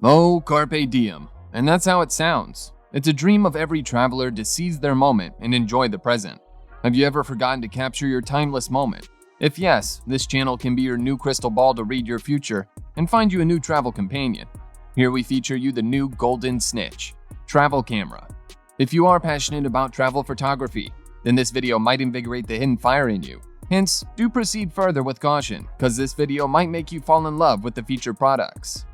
Oh, carpe diem. And that's how it sounds. It's a dream of every traveler to seize their moment and enjoy the present. Have you ever forgotten to capture your timeless moment? If yes, this channel can be your new crystal ball to read your future and find you a new travel companion. Here we feature you the new Golden Snitch travel camera. If you are passionate about travel photography, then this video might invigorate the hidden fire in you. Hence, do proceed further with caution, because this video might make you fall in love with the featured products.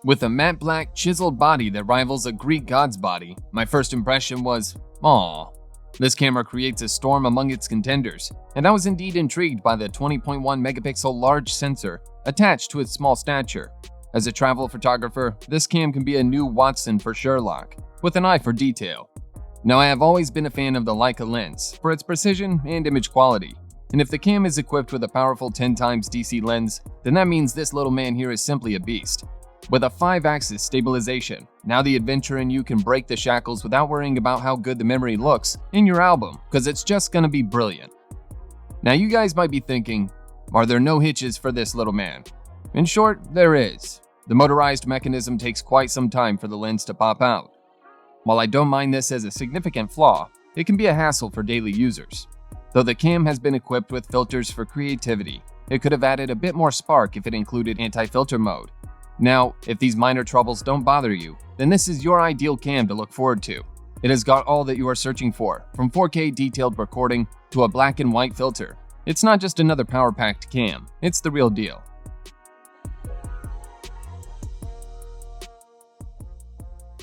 With a matte black chiseled body that rivals a Greek god's body, my first impression was, aww. This camera creates a storm among its contenders, and I was indeed intrigued by the 20.1 megapixel large sensor attached to its small stature. As a travel photographer, this cam can be a new Wattson for Sherlock, with an eye for detail. Now, I have always been a fan of the Leica lens for its precision and image quality, and if the cam is equipped with a powerful 10x DC lens, then that means this little man here is simply a beast. With a 5-axis stabilization, now the adventurer in you can break the shackles without worrying about how good the memory looks in your album, because it's just gonna be brilliant. Now you guys might be thinking, are there no hitches for this little man? In short, there is. The motorized mechanism takes quite some time for the lens to pop out. While I don't mind this as a significant flaw, it can be a hassle for daily users. Though the cam has been equipped with filters for creativity, it could have added a bit more spark if it included anti-filter mode. Now, if these minor troubles don't bother you, then this is your ideal cam to look forward to. It has got all that you are searching for, from 4K detailed recording to a black and white filter. It's not just another power-packed cam, it's the real deal.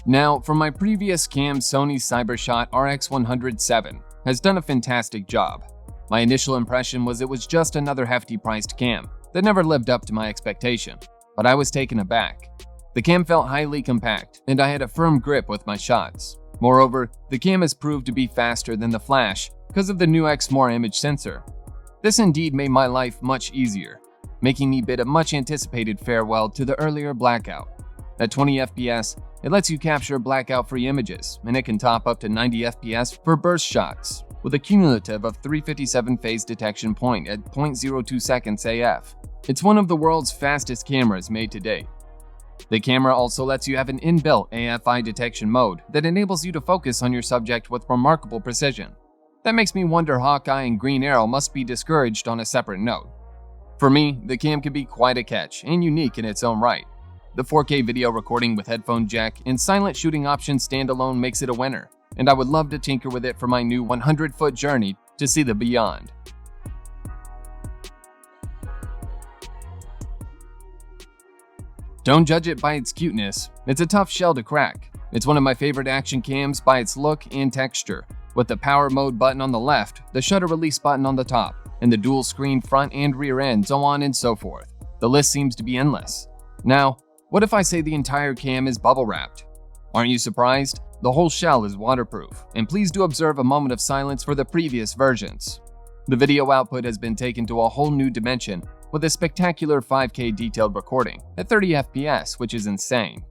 Now, from my previous cam, Sony ZV-1 RX100V has done a fantastic job. My initial impression was it was just another hefty priced cam that never lived up to my expectation. But I was taken aback. The cam felt highly compact, and I had a firm grip with my shots. Moreover, the cam has proved to be faster than the flash because of the new XMOR image sensor. This indeed made my life much easier, making me bid a much anticipated farewell to the earlier blackout. At 20 FPS, it lets you capture blackout-free images, and it can top up to 90 FPS for burst shots, with a cumulative of 357 phase detection point at 0.02 seconds AF. It's one of the world's fastest cameras made to date. The camera also lets you have an inbuilt AFI detection mode that enables you to focus on your subject with remarkable precision. That makes me wonder Hawkeye and Green Arrow must be discouraged on a separate note. For me, the cam can be quite a catch and unique in its own right. The 4K video recording with headphone jack and silent shooting option standalone makes it a winner, and I would love to tinker with it for my new 100-foot journey to see the beyond. Don't judge it by its cuteness, it's a tough shell to crack. It's one of my favorite action cams by its look and texture, with the power mode button on the left, the shutter release button on the top, and the dual screen front and rear end, so on and so forth. The list seems to be endless. Now, what if I say the entire cam is bubble wrapped? Aren't you surprised? The whole shell is waterproof, and please do observe a moment of silence for the previous versions. The video output has been taken to a whole new dimension, with a spectacular 5K detailed recording at 30 FPS, which is insane.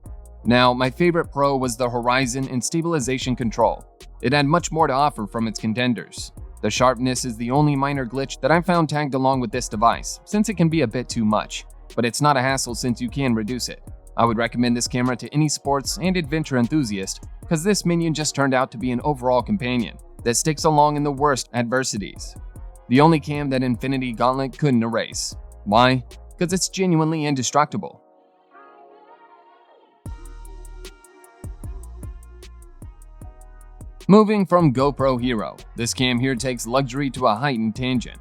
Now, my favorite pro was the horizon and stabilization control. It had much more to offer from its contenders. The sharpness is the only minor glitch that I found tagged along with this device, since it can be a bit too much, but it's not a hassle since you can reduce it. I would recommend this camera to any sports and adventure enthusiast, because this minion just turned out to be an overall companion that sticks along in the worst adversities. The only cam that Infinity Gauntlet couldn't erase. Why? Because it's genuinely indestructible. Moving from GoPro Hero, this cam here takes luxury to a heightened tangent.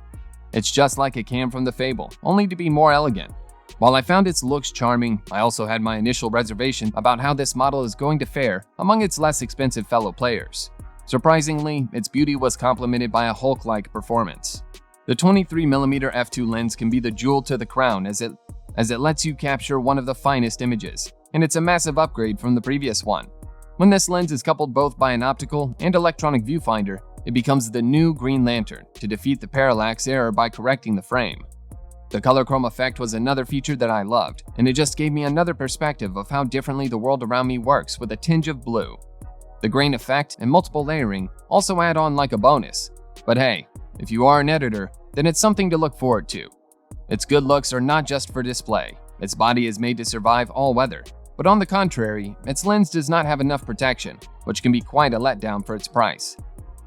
It's just like a cam from the Fable, only to be more elegant. While I found its looks charming, I also had my initial reservation about how this model is going to fare among its less expensive fellow players. Surprisingly, its beauty was complemented by a Hulk-like performance. The 23mm f2 lens can be the jewel to the crown as it lets you capture one of the finest images, and it's a massive upgrade from the previous one. When this lens is coupled both by an optical and electronic viewfinder, it becomes the new Green Lantern to defeat the parallax error by correcting the frame. The color chrome effect was another feature that I loved, and it just gave me another perspective of how differently the world around me works with a tinge of blue. The grain effect and multiple layering also add on like a bonus. But hey, if you are an editor, then it's something to look forward to. Its good looks are not just for display. Its body is made to survive all weather. But on the contrary, its lens does not have enough protection, which can be quite a letdown for its price.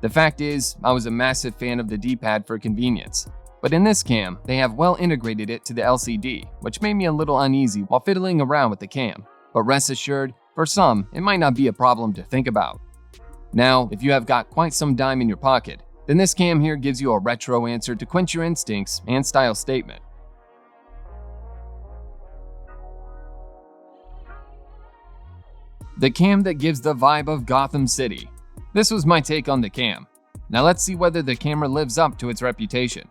The fact is, I was a massive fan of the D-pad for convenience. But in this cam, they have well integrated it to the LCD, which made me a little uneasy while fiddling around with the cam. But rest assured, for some, it might not be a problem to think about. Now, if you have got quite some dime in your pocket, then this cam here gives you a retro answer to quench your instincts and style statement. The cam that gives the vibe of Gotham City. This was my take on the cam. Now let's see whether the camera lives up to its reputation.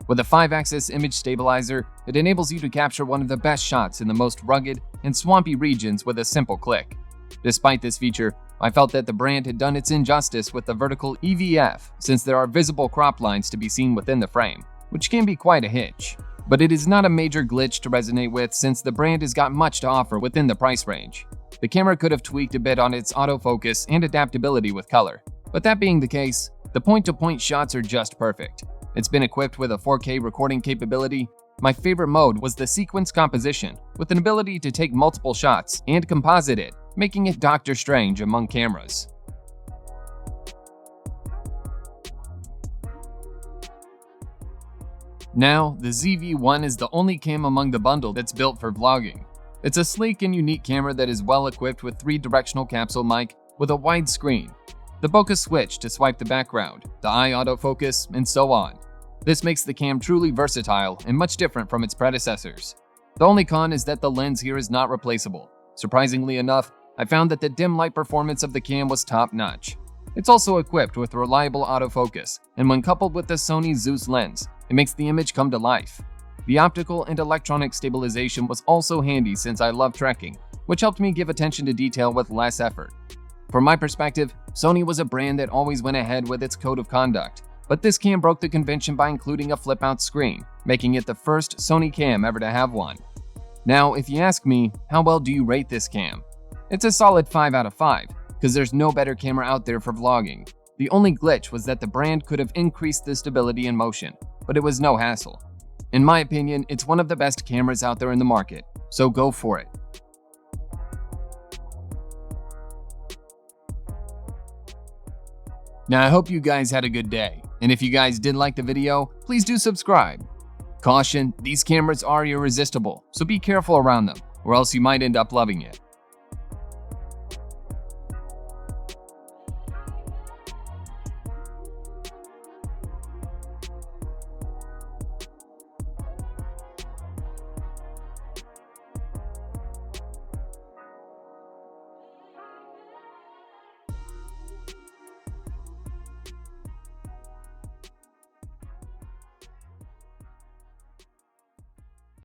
With a 5-axis image stabilizer, it enables you to capture one of the best shots in the most rugged and swampy regions with a simple click. Despite this feature, I felt that the brand had done its injustice with the vertical EVF, since there are visible crop lines to be seen within the frame, which can be quite a hitch. But it is not a major glitch to resonate with, since the brand has got much to offer within the price range. The camera could have tweaked a bit on its autofocus and adaptability with color, but that being the case, the point-to-point shots are just perfect. It's been equipped with a 4K recording capability. My favorite mode was the sequence composition, with an ability to take multiple shots and composite it, making it Doctor Strange among cameras. Now, the ZV-1 is the only cam among the bundle that's built for vlogging. It's a sleek and unique camera that is well equipped with 3-directional capsule mic with a wide screen, the bokeh switch to swipe the background, the eye autofocus, and so on. This makes the cam truly versatile and much different from its predecessors. The only con is that the lens here is not replaceable. Surprisingly enough, I found that the dim light performance of the cam was top-notch. It's also equipped with reliable autofocus, and when coupled with the Sony Zeus lens, it makes the image come to life. The optical and electronic stabilization was also handy since I love trekking, which helped me give attention to detail with less effort. From my perspective, Sony was a brand that always went ahead with its code of conduct, but this cam broke the convention by including a flip-out screen, making it the first Sony cam ever to have one. Now, if you ask me, how well do you rate this cam? It's a solid 5 out of 5, because there's no better camera out there for vlogging. The only glitch was that the brand could have increased the stability and motion, but it was no hassle. In my opinion, it's one of the best cameras out there in the market, so go for it. Now I hope you guys had a good day, and if you guys did like the video, please do subscribe. Caution, these cameras are irresistible, so be careful around them, or else you might end up loving it.